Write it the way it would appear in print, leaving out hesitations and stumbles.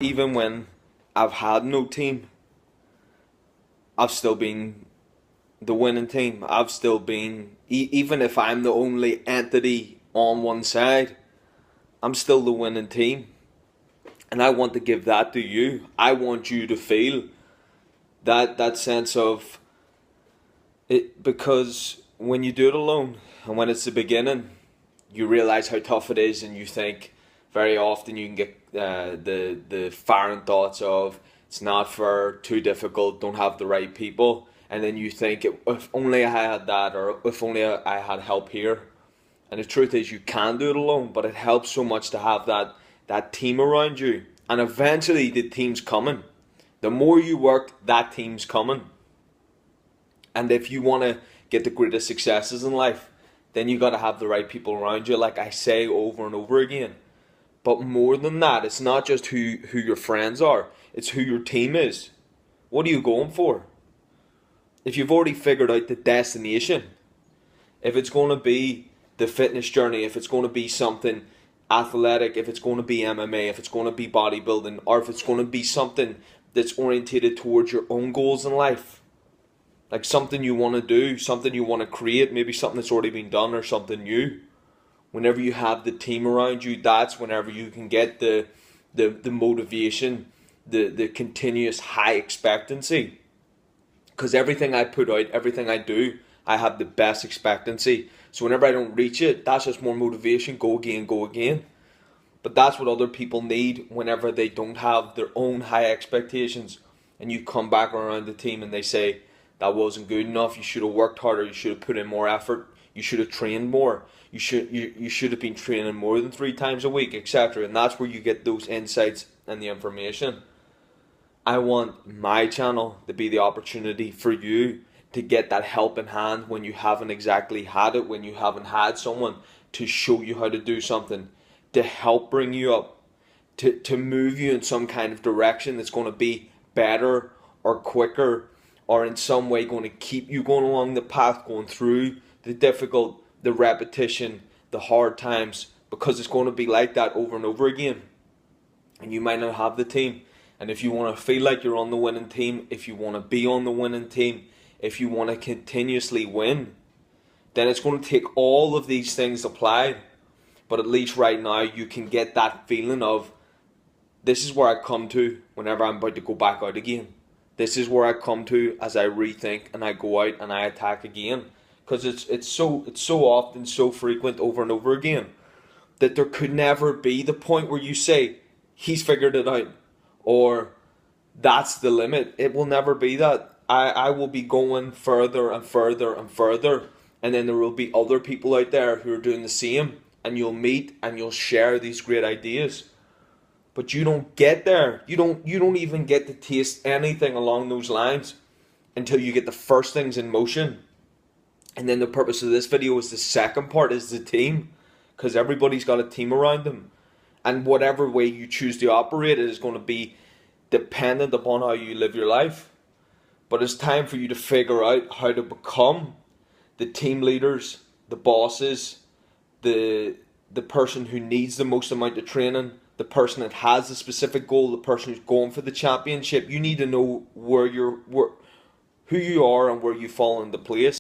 Even when I've had no team, I've still been the winning team. I've still been, even if I'm the only entity on one side, I'm still the winning team. And I want to give that to you. I want you to feel that sense of it, because when you do it alone and when it's the beginning, you realize how tough it is, and you think very often you can get the foreign thoughts of it's not fair, too difficult, don't have the right people, and then you think if only I had that, or if only I had help here. And the truth is you can do it alone, but it helps so much to have that team around you, and eventually the team's coming. The more you work, that team's coming. And if you want to get the greatest successes in life, then you got to have the right people around you, like I say over and over again. But more than that, it's not just who your friends are, it's who your team is. What are you going for? If you've already figured out the destination, if it's going to be the fitness journey, if it's going to be something athletic, if it's going to be MMA, if it's going to be bodybuilding, or if it's going to be something that's orientated towards your own goals in life, like something you want to do, something you want to create, maybe something that's already been done or something new. Whenever you have the team around you, that's whenever you can get the motivation, the continuous high expectancy. Because everything I put out, everything I do, I have the best expectancy. So whenever I don't reach it, that's just more motivation. Go again, go again. But that's what other people need whenever they don't have their own high expectations. And you come back around the team and they say, that wasn't good enough, you should have worked harder, you should have put in more effort, you should have trained more, you should have been training more than 3 times a week, etc. And that's where you get those insights and the information. I want my channel to be the opportunity for you to get that help in hand when you haven't exactly had it, when you haven't had someone to show you how to do something, to help bring you up, to move you in some kind of direction that's going to be better or quicker, or in some way going to keep you going along the path, going through the difficult, the repetition, the hard times, because it's going to be like that over and over again. And you might not have the team. And if you want to feel like you're on the winning team, if you want to be on the winning team, if you want to continuously win, then it's going to take all of these things applied. But at least right now you can get that feeling of, this is where I come to whenever I'm about to go back out again. This is where I come to as I rethink and I go out and I attack again. Because it's so often, so frequent over and over again, that there could never be the point where you say, he's figured it out, or that's the limit. It will never be that. I will be going further and further and further, and then there will be other people out there who are doing the same, and you'll meet and you'll share these great ideas. But you don't get there. You don't even get to taste anything along those lines until you get the first things in motion. And then the purpose of this video is the second part, is the team. Because everybody's got a team around them. And whatever way you choose to operate it is going to be dependent upon how you live your life. But it's time for you to figure out how to become the team leaders, the bosses, the person who needs the most amount of training, the person that has a specific goal, the person who's going for the championship. You need to know who you are and where you fall into place.